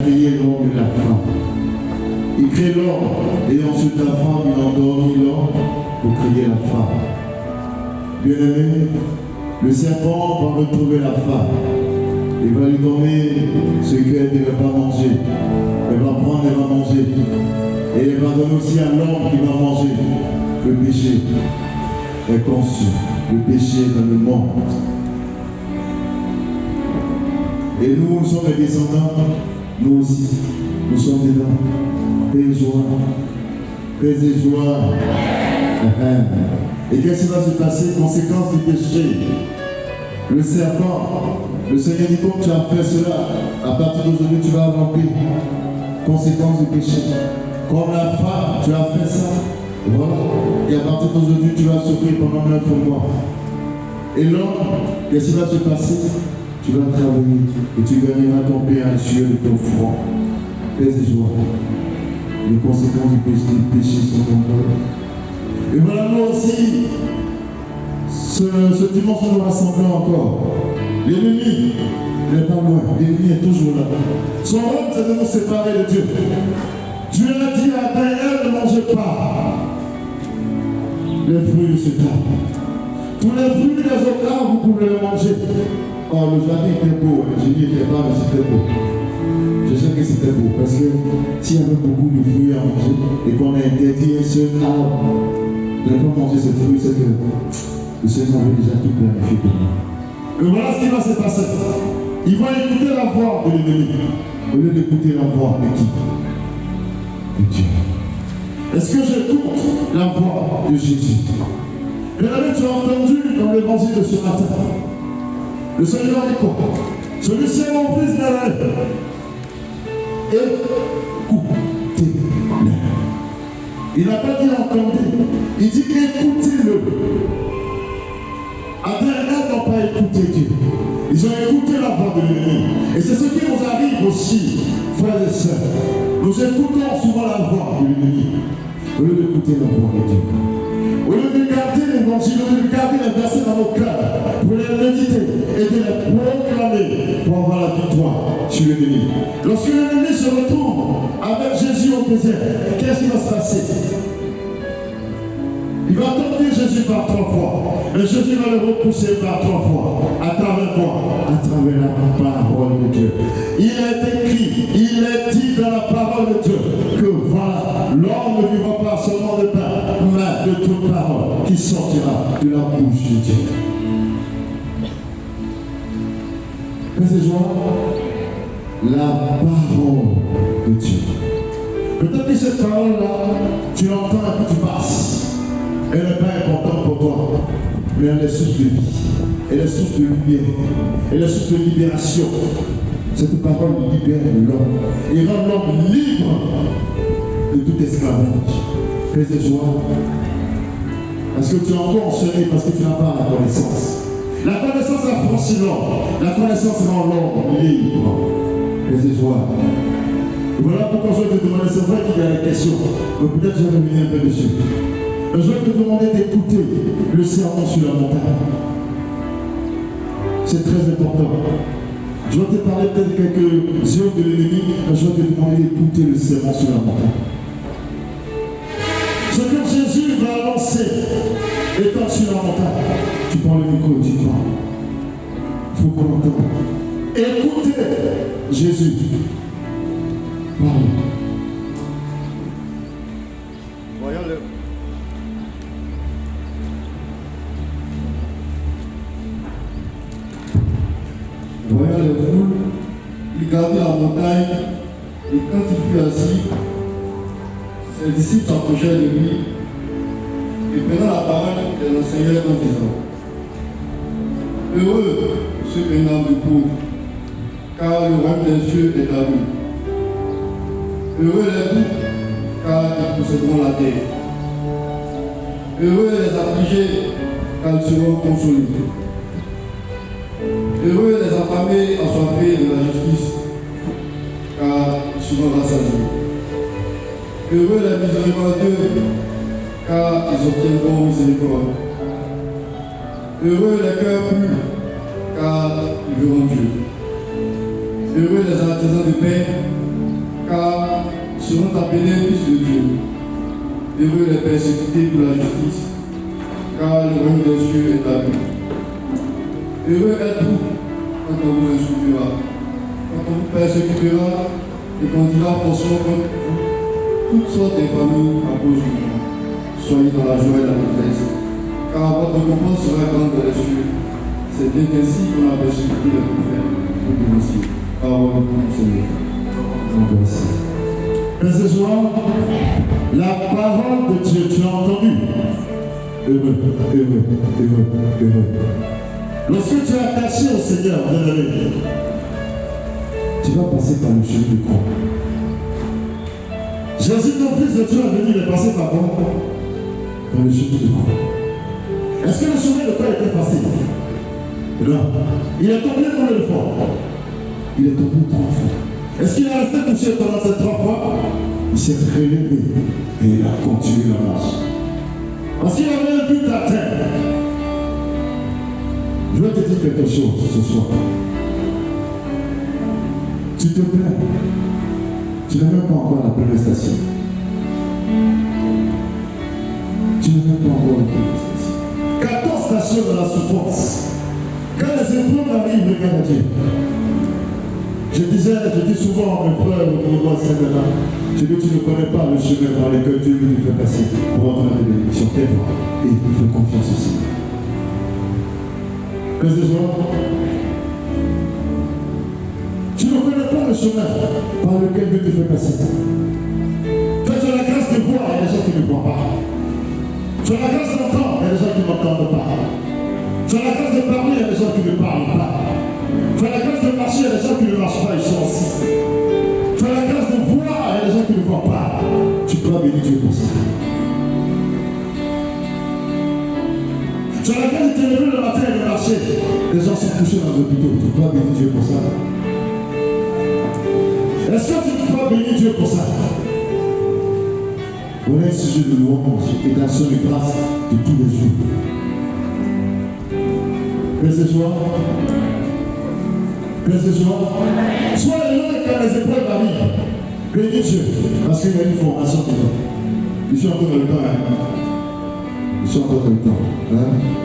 créé l'homme et la femme. Il crée l'homme et ensuite la femme, il endormit l'homme pour créer la femme. Bien-aimé, le serpent va retrouver la femme. Il va lui donner ce qu'elle ne va pas manger. Elle va prendre, elle va manger. Et elle va donner aussi à l'homme qui va manger. Le péché est conçu. Le péché est dans le monde. Et nous sommes les descendants, nous aussi, nous sommes dedans. Paix et joie. Paix et joie. Et qu'est-ce qui va se passer? Conséquence du péché. Le serpent, le Seigneur dit comme tu as fait cela, à partir d'aujourd'hui tu vas avoir paix. Conséquence du péché. Comme la femme, tu as fait ça. Voilà. Et à partir d'aujourd'hui tu vas souffrir pendant 9 mois. Et l'homme, qu'est-ce qui va se passer? Tu vas travailler et tu gagneras ton pain à l'issue de ton front. Paix et joie. Les conséquences du péché sont nombreuses. Et voilà, nous aussi, ce dimanche, nous nous rassemblons encore. L'ennemi n'est pas loin, l'ennemi est toujours là. Son rôle, c'est de nous séparer de Dieu. Dieu a dit à Adam, ne mangez pas les fruits de ce arbre. Tous les fruits des autres arbres, vous pouvez les manger. Oh, le jardin était beau, je dis était pas, mais c'était beau. Je sais que c'était beau, parce que s'il y avait beaucoup de fruits à manger et qu'on a interdit un seul arbre de ne pas manger ces fruits, c'est que le Seigneur avait déjà tout planifié pour nous. Et voilà ce qui va se passer. Il va écouter la voix de l'ennemi, au lieu d'écouter la voix de qui? De Dieu. Est-ce que j'écoute la voix de Jésus? Bien aimé, tu as entendu dans l'évangile de ce matin. Le Seigneur dit quoi? Celui-ci est mon fils bien-aimé. Écoutez-le. Il n'a pas dit entendez. Il dit écoutez-le. Adam et Ève n'ont pas écouté Dieu. Ils ont écouté la voix de l'ennemi. Et c'est ce qui nous arrive aussi, frères et sœurs. Nous écoutons souvent la voix de l'ennemi, au lieu d'écouter la voix de Dieu. Au lieu de garder l'évangile, au lieu de garder les versets dans nos cœurs, pour les méditer et de les proclamer pour avoir la victoire sur l'ennemi. Lorsque l'ennemi se retrouve avec Jésus au désert, qu'est-ce qui va se passer? Il va tenter Jésus par 3 fois. Et Jésus va le repousser par 3 fois. À travers quoi? À travers la parole de Dieu. Il est écrit, il est dit dans la parole de Dieu que voilà, l'homme ne vivra pas seulement de pain, mais de toute parole qui sortira de la bouche de Dieu. Qu'est-ce que je vois? La parole de Dieu. Peut-être que cette parole-là, tu l'entends et puis tu passes. Elle n'est pas importante pour toi, mais elle est source de vie, elle est source de lumière, elle est source de libération. Cette parole libère l'homme et rend l'homme libre de tout esclavage. Paix et joie. Parce que tu es encore enchaîné parce que tu n'as pas la connaissance. La connaissance affranchit l'homme, la connaissance rend l'homme libre. Paix et joie. Voilà pourquoi je vais te demander, c'est vrai qu'il y a des questions, mais peut-être je vais revenir un peu dessus. Je vais te demander d'écouter le sermon sur la montagne. C'est très important. Je vais te parler peut-être quelques heures de l'ennemi, mais je vais te demander d'écouter le sermon sur la montagne. Ce que Jésus va annoncer étant sur la montagne, tu prends le micro et tu parles. Il faut qu'on entende. Écoutez Jésus. Parle. Voyons-le. Voyant les foules, il gardait la montagne et quand il fut assis, ses disciples s'approchèrent de lui et prenant la parole, ils l'enseignèrent en disant: Heureux ceux qui ont l'âme de pauvre, car le royaume des cieux est à eux. Heureux les doux, car ils posséderont la terre. Heureux les affligés, car ils seront consolés. Heureux les affamés, assoiffés de la justice, car ils seront rassasiés. Heureux les miséricordieux, car ils obtiendront miséricorde. Heureux les cœurs purs, car ils verront Dieu. Heureux les artisans de paix, car seront appelés fils de Dieu. Heureux les persécutés pour la justice, car le royaume des cieux est à vous. Heureux êtes-vous quand on vous insultera, quand on vous persécutera et qu'on dira forcément contre vous toutes sortes d'infamies à cause de moi. Soyez dans la joie et la détresse, car votre récompense sera grande dans les cieux. C'est bien ainsi qu'on a persécuté les prophètes tout le monde. Parole du Seigneur. Merci. Mais ce soir, la parole de Dieu, tu as entendu. Heureux, heureux, heureux, heureux. Lorsque tu es attaché au Seigneur, bien-aimé, tu vas passer par le chemin de croix. Jésus, ton fils de Dieu, est venu, il est passé par quoi? Par le chemin de croix. Est-ce que le chemin de croix était facile? Non. Il est tombé combien de fois? Il est tombé 3 fois. Est-ce qu'il a resté couché pendant ces 3 fois? Il s'est relevé et il a continué la marche. Parce qu'il avait un but à atteindre. Je vais te dire quelque chose ce soir. Tu te plains. Tu n'as même pas encore la première station. Tu n'as même pas encore la première station. 14 stations de la souffrance. Quand les épreuves arrivent, regarde Dieu. Je dis souvent à mes frères au niveau de Saint-Denis, je dis tu ne connais pas le chemin par lequel Dieu veut nous faire passer pour entrer dans la bénédiction. Tes voix et il fait confiance aussi. Que ce soit, tu ne connais pas le chemin par lequel Dieu te fait passer. Toi, tu as la grâce de voir, il y a des gens qui ne voient pas. Tu as la grâce d'entendre, il y a des gens qui n'entendent pas. Tu as la grâce de parler, il y a des gens qui ne parlent pas. Tu as la grâce de marcher, il y a des gens qui ne marchent pas, ils sont assis. Tu as la grâce de voir, il y a des gens qui ne voient pas. Tu dois bénir Dieu pour ça. Tu as la grâce de te lever le matin et de marcher. Les gens sont couchés dans l'hôpital. Tu dois bénir Dieu pour ça. Est-ce que tu dois bénir Dieu pour ça? Voilà un sujet de louange et d'action de grâce de tous les jours. Que ce soit. Que ce soit. Sois heureux quand les épreuves arrivent. Bénis Dieu. Parce qu'il y a une formation dedans. Je suis encore dans le temps. Je suis encore dans le temps.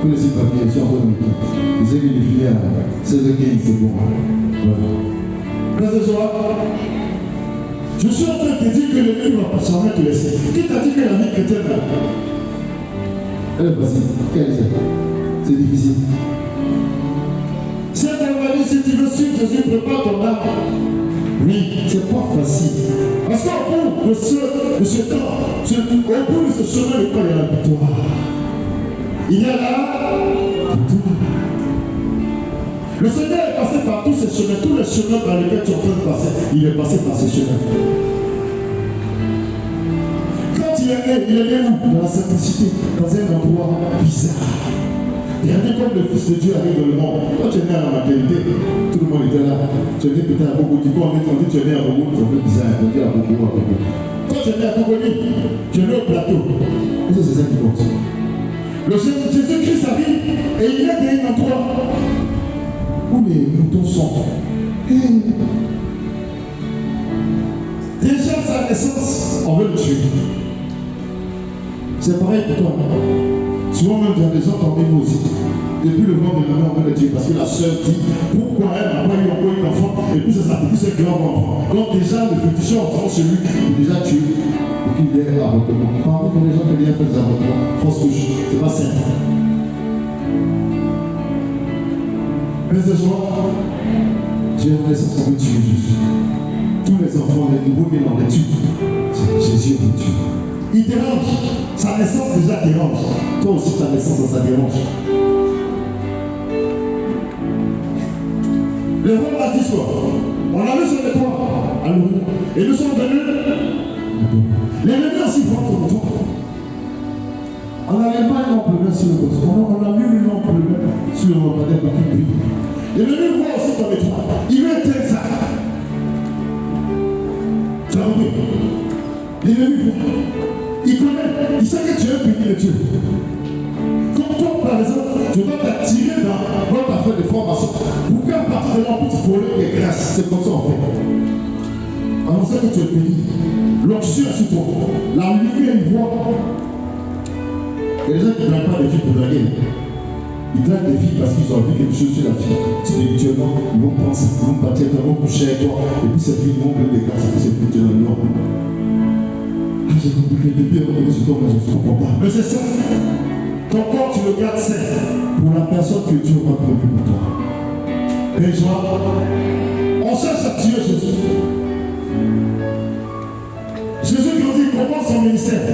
Tous les papiers, je suis encore dans le temps. Les amis de filière, 16h15, c'est bon. Voilà. Que ce soit. Je suis en train de te dire que le livre ne va pas jamais te laisser. Qui t'a dit que la vie chrétienne là? Elle est facile. Quelle est? C'est difficile. Si si tu veux suivre Jésus, prépare ton âme. Oui, c'est pas facile. Parce qu'au bout de ce temps, au bout de ce chemin de croix, il y a la victoire. Il y a la victoire. Le Seigneur est passé par tous ces chemins, tous les chemins par lesquels tu es en train de passer, il est passé par ces chemins. Quand il est né où? Dans la simplicité, dans un endroit bizarre. Il a dit comme le Fils de Dieu arrive dans le monde. Quand tu es né à la maternité, tout le monde était là. Tu es né peut-être à Bobo. Du coup, on dit tu es né à Bobo, ça fait bizarre. On dit à Bobo, à Bobo. Quand tu es né à Bobo, tu es né au plateau. Et c'est ça qui compte. Le Jésus-Christ arrive et il est dans un endroit où les moutons sont. Déjà, sa naissance, on veut le tuer. C'est pareil pour toi. Souvent même, il y a des gens qui ont dit aussi. Depuis le moment de la mère, on veut le tuer parce que la sœur dit pourquoi elle n'a pas eu encore un enfant et puis c'est ça, pour c'est grand enfant. Donc déjà, le féticheur entend celui qui est déjà tué et puis il est avortement. Parmi les gens qui viennent faire des avortements, fausse couche, c'est pas simple. Mais ce soir, j'ai l'impression qu'on veut tuer Jésus. Tous les enfants, les nouveaux-nés dans les tubes, Jésus est tué. Il dérange. Sa naissance déjà dérange. Toi aussi, ta naissance, ça dérange. Les rois m'a dit quoi? On a vu sur les toits. Alléluia. Et nous sommes venus. L'ennemi aussi prend ton toit. On n'avait pas une lampe bleue sur le poste. On a mis une lampe bleue sur le lampadaire pour qu'il brille. L'ennemi voit aussi ton étoile. Il veut éteindre ça. Tu as compris? L'ennemi voit. Il connaît, il sait que tu es un béni de Dieu. Comme toi, par exemple, tu dois t'attirer dans notre affaire de formation. Pour qu'à partir de là, on puisse voler des grâces. C'est comme ça on fait. Alors, sait que tu es béni. L'onction est sur toi. La lumière, il voit. Il y a des gens qui ne draguent pas des filles pour draguer. Ils draguent des filles parce qu'ils ont vu quelque chose sur la fille. Spirituellement, ils vont penser, ils vont partir, ils vont coucher avec toi. Et puis cette fille, ils vont donner des grâces, et puis c'est spirituellement. Ah, j'ai compris que depuis un moment, sur toi, mais je ne comprends pas. Mais c'est ça. Ton corps, tu le gardes sain pour la personne que Dieu aura prévue pour toi. Et toi, on cherche à tuer Jésus. Jésus nous dit comment son ministère.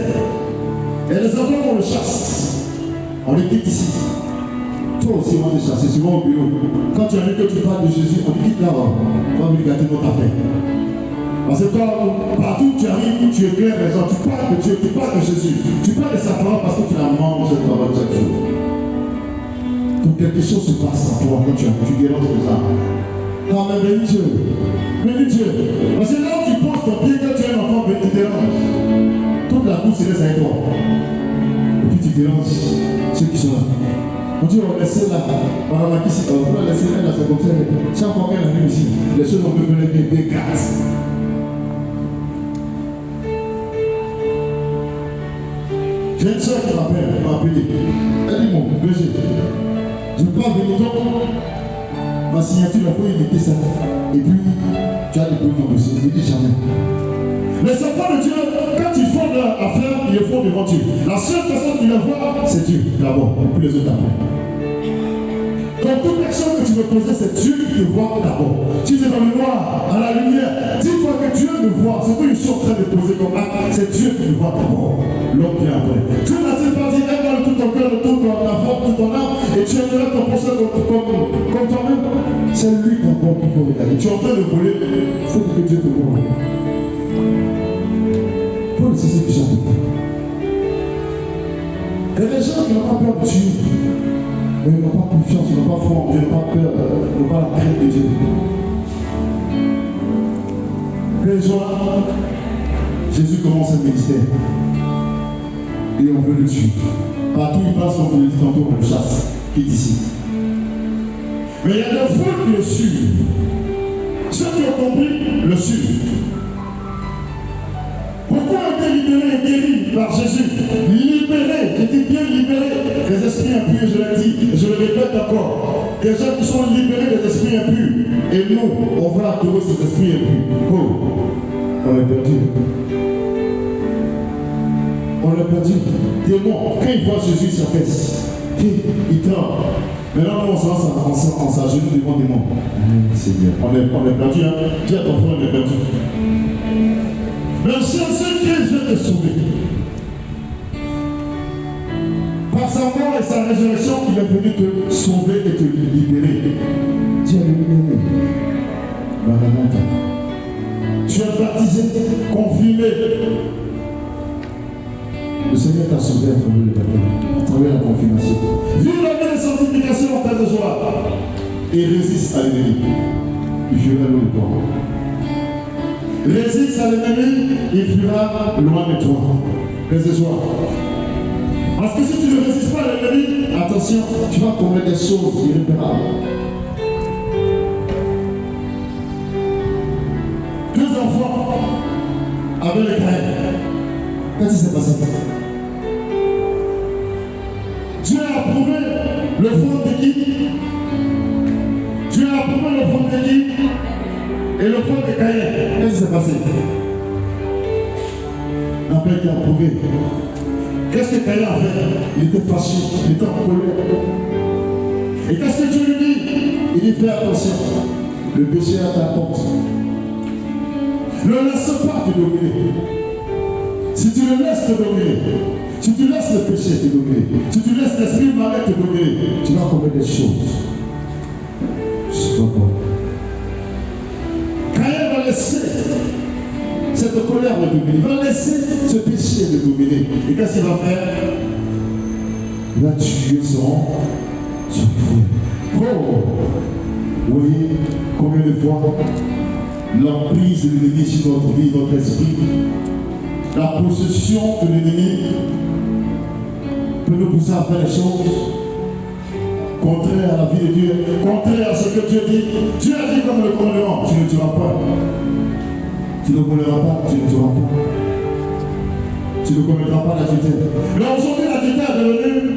Et les enfants, on le chasse. On les quitte ici. Toi aussi, on va te chasser, souvent au bureau. Quand tu as vu que tu parles de Jésus, on te quitte là-bas. On va venir gâter notre affaire. Parce que toi, partout où tu arrives, tu éclaires les gens, tu parles de Dieu, tu parles de Jésus. Tu parles de sa parole parce que tu la manges cette parole chaque jour. Donc quelque chose se passe en toi quand tu déranges les âmes. Non mais bénis Dieu. Bénis Dieu. Parce que là où tu poses ton pied, quand tu es un enfant, tu déranges. Toute la course se laisse avec toi. Et puis tu déranges ceux qui sont là. On dit on laisse là. Madame Makissi, on va laisser là, c'est comme ça. Chaque fois qu'elle arrive ici, les choses on peut venir des cartes. J'ai une soeur qui m'appelle, elle m'a appelé. Elle dit mon BG. Je ne peux pas venir donc. Ma signature, il faut éviter ça. Et puis, tu as déposé ton dossier. Je ne dis jamais. Les enfants de Dieu, quand ils font leur affaire, ils le font devant Dieu. La seule personne qui le voit, c'est Dieu d'abord, et puis les autres après. Donc toute personne que tu veux poser, c'est Dieu qui te voit d'abord. Si tu es dans le noir, à la lumière, dis-toi que Dieu me voit. Ce que je suis en train de poser comme acte, c'est Dieu qui me voit d'abord. L'homme vient après. Dieu n'a-t-il pas dit, aime-moi de tout ton cœur, de toute ta force, de toute ton âme, et tu aimeras ton prochain comme toi-même. C'est lui d'abord qu'il faut regarder. Tu es en train de voler, il faut que Dieu te voie. Il faut le cesser du château. Il y a des gens qui n'ont pas peur de Dieu. Mais ils n'ont pas confiance, ils n'ont pas foi en Dieu, ils n'ont pas peur, ils n'ont pas la crainte de Dieu. Les gens, Jésus commence un ministère. Et on veut le tuer. Partout il passe, on veut le dire, tantôt on le chasse. Qui est ici. Mais il y a des foules qui le suivent. Ceux qui ont compris le suivent. Beaucoup ont été libérés et guéris par Jésus. Libérés, j'ai dit bien libérés des esprits impurs, je l'ai dit, et je le répète encore. Des gens qui sont libérés des esprits impurs. Et nous, on va adorer ces esprits impurs. Oh, on l'a perdu. On l'a perdu. Démon, quand il voit Jésus, il s'apaise. Il tremble. Maintenant, nous, on s'agenouille devant des démons. Seigneur, on est perdu, hein. Dis à ton frère, on est perdu. Le Saint-Christ vient te sauver. Par sa mort et sa résurrection, il est venu te sauver et te libérer. Dieu est libéré. Maranatha. Tu es baptisé, confirmé. Le Seigneur t'a sauvé à travers le baptême, à travers la confirmation. Vive la vie de sanctification en ta joie et résiste à l'ennemi. Il fuira loin de toi. Résiste à l'ennemi, il fuira loin de toi. Résiste-toi. Parce que si tu ne résistes pas à l'ennemi, attention, tu vas commettre des choses irréparables. Deux enfants avaient les Caïn. Qu'est-ce qui s'est passé? Dieu a approuvé le front de qui? Dieu a approuvé le front de qui? Et le front de Caïn. Qu'est-ce qui s'est passé? N'a pas été approuvé. Qu'est-ce que Caïn a fait? Il était fâché, il était en colère. Et qu'est-ce que Dieu lui dit? Il dit fais attention, le péché est à ta porte. Ne laisse pas te dominer. Si tu le laisses te dominer, si tu laisses le péché te dominer, si tu laisses l'esprit malin te dominer, tu vas commettre des choses. C'est pas bon. Caïn va laisser cette colère le dominer, il va laisser ce péché le dominer. Et qu'est-ce qu'il va faire? Il va tuer son frère. Oh! Vous voyez combien de fois l'emprise de l'ennemi sur notre vie, notre esprit, la possession de l'ennemi peut nous pousser à faire des choses contraires à la vie de Dieu, contraires à ce que Dieu dit. Dieu a dit comme le commandement, tu ne tueras pas. Tu ne voleras pas, tu ne tueras pas. Tu ne commettras pas l'adultère. Mais aujourd'hui, l'adultère est devenu,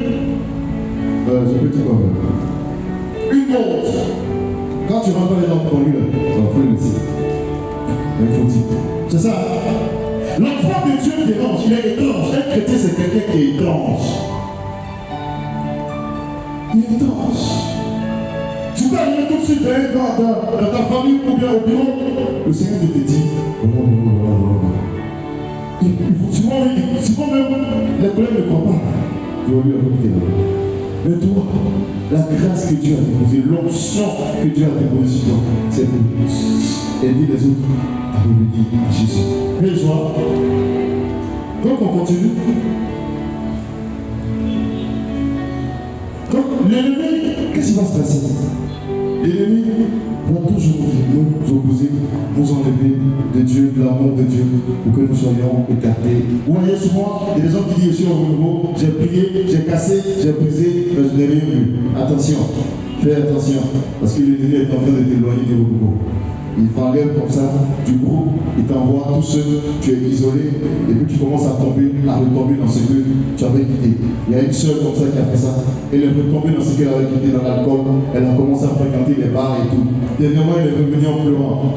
je peux dire comme une honte. Quand tu rentres les gens pour lui, il faut le dire. Il faut dire. C'est ça. L'enfant de Dieu dérange, il est étrange. Un chrétien, c'est quelqu'un qui est étrange. Il est étrange. Tu peux arriver tout de suite dans ta famille ou bien au bureau. Le Seigneur te dit, souvent même, les collègues ne croient pas. Tu vas lui ajouter. Mais toi, la grâce que Dieu a déposée, l'onction que Dieu a déposée sur toi, c'est pour aider les autres à revenir à Jésus. Et joie. Donc on continue. Donc l'ennemi, qu'est-ce qui va se passer? L'ennemi va toujours nous opposer, nous enlever de Dieu, de l'amour de Dieu, pour que nous soyons écartés. Vous voyez souvent, il y a des gens qui disent, je suis au renouveau, j'ai prié, j'ai cassé, j'ai brisé, mais je n'ai rien vu. Attention, fais attention, parce que l'ennemi est en train de t'éloigner du renouveau. Il t'enlève comme ça du groupe, il t'envoie tout seul, tu es isolé, et puis tu commences à retomber dans ce que tu avais quitté. Il y a une sœur comme ça qui a fait ça, elle est retombée dans ce qu'elle avait quitté, dans l'alcool, elle a commencé à fréquenter les bars et tout. Dernièrement, elle est revenue en pleurant.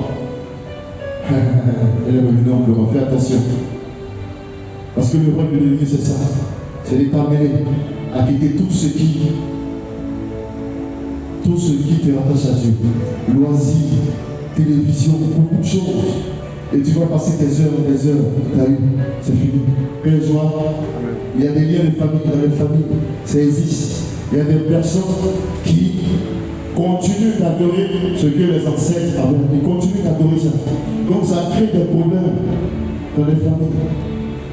Elle est revenue en pleurant, fais attention. Parce que le rôle de l'ennemi, c'est ça, c'est de t'amener à quitter tout ce qui te rattache à Dieu. Loisirs, télévision, beaucoup de choses. Et tu vas passer des heures, t'as eu, c'est fini. Quelle joie. Il y a des liens de famille dans les familles, ça existe. Il y a des personnes qui continuent d'adorer ce que les ancêtres avaient. Ils continuent d'adorer ça. Donc ça crée des problèmes dans les familles.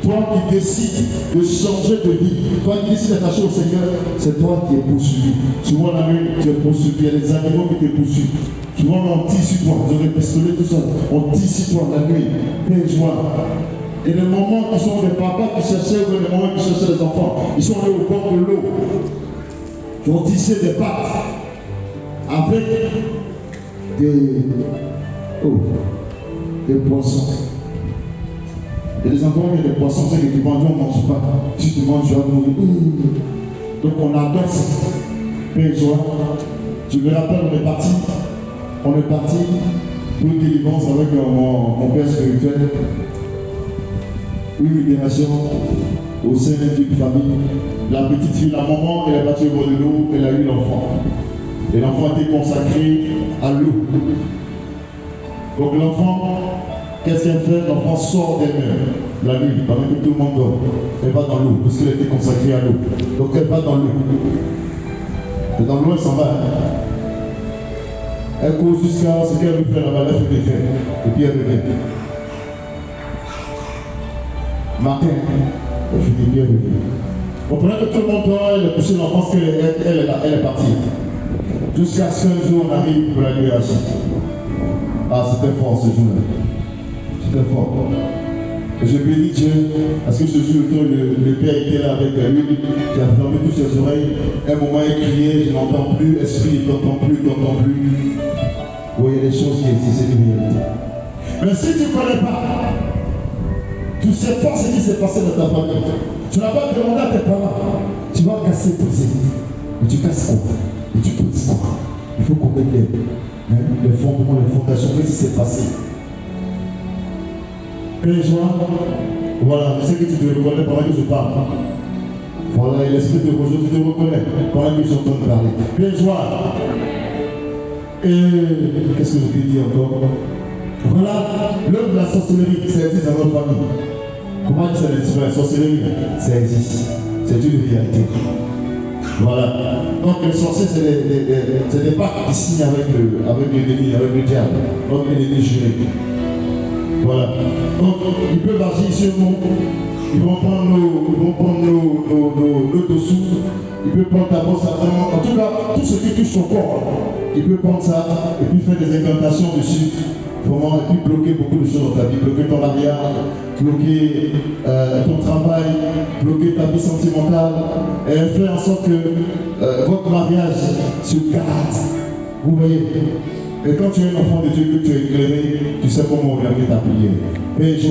Toi qui décides de changer de vie, toi qui décides d'attacher au Seigneur, c'est toi qui es poursuivi. Souvent la nuit, tu es poursuivi, il y a des animaux qui te poursuivent. Souvent on tire sur toi, ils ont des pistolets, tout ça. On tire sur toi la nuit, plein de joie. Et les moments qui sont des papas qui cherchaient, ou les moments qui cherchaient les enfants, ils sont allés au bord de l'eau. Ils ont tissé des pattes avec des poissons. Et les endroits où il y a des poissons, c'est que tu manges, on ne mange pas. Si tu manges, tu vas mourir. Donc on adore ça. Paix et joie. Je me rappelle, on est parti pour une délivrance avec mon père spirituel. Une libération au sein d'une famille. La petite fille, la maman, elle est partie au bord de l'eau, elle a eu l'enfant. Et l'enfant a été consacré à l'eau. Donc l'enfant, qu'est-ce qu'elle fait? L'enfant sort d'elle-même la nuit, pendant que tout le monde dort. Elle va dans l'eau, parce qu'elle a été consacrée à l'eau. Donc elle va dans l'eau. Et dans l'eau, elle s'en va. Elle court jusqu'à ce qu'elle veut faire là-bas, elle fait des faits. Et puis elle revient. Matin, elle fait des pierres. Bon, pendant que tout le monde dort, elle a poussé l'enfant parce qu'elle est partie. Jusqu'à ce qu'un jour on arrive pour la libération. Ah, c'était fort ce jour-là. C'était fort. Et je bénis Dieu, parce que ce jour-là, le Père était là avec lui, qui a fermé toutes ses oreilles. Un moment, il criait, je n'entends plus, esprit, il n'entend plus, il n'entend plus. Vous voyez les choses qui existent, c'est une réalité. Mais si tu ne connais pas, tu ne sais pas ce qui s'est passé dans ta famille. Tu n'as pas demandé à tes parents. Tu vas casser ton Seigneur. Mais tu casses quoi? Et tu peux dire quoi? Il faut connaître les fondements, les fondations. Qu'est-ce qui s'est passé? Paix et joie. Voilà, je sais que tu te reconnais pendant que je parle. Voilà, et l'esprit de Roger, tu te reconnais pendant que je suis en train de parler. Paix et joie. Et qu'est-ce que je peux dire encore? Voilà, l'œuvre de la sorcellerie, ça existe dans notre famille. Comment ça existe? La sorcellerie, ça existe. C'est une réalité. Voilà. Donc les sorciers, c'est des pactes qui signent avec l'ennemi, avec le diable. Donc l'ennemi juré. Voilà. Donc ils peuvent agir sur nous. Ils vont prendre nos dessous. Ils peuvent prendre ta bosse à temps. En tout cas, tout ce qui touche ton corps, ils peuvent prendre ça et puis faire des incantations dessus. Vraiment, et puis bloquer beaucoup de choses dans ta vie. Bloquer ton mariage, bloquer ton travail, bloquer ta vie sentimentale. Et faire en sorte que votre mariage se gâte. Vous voyez? Et quand tu es un enfant de Dieu, que tu es éclairé, tu sais comment orienter ta prière. Père,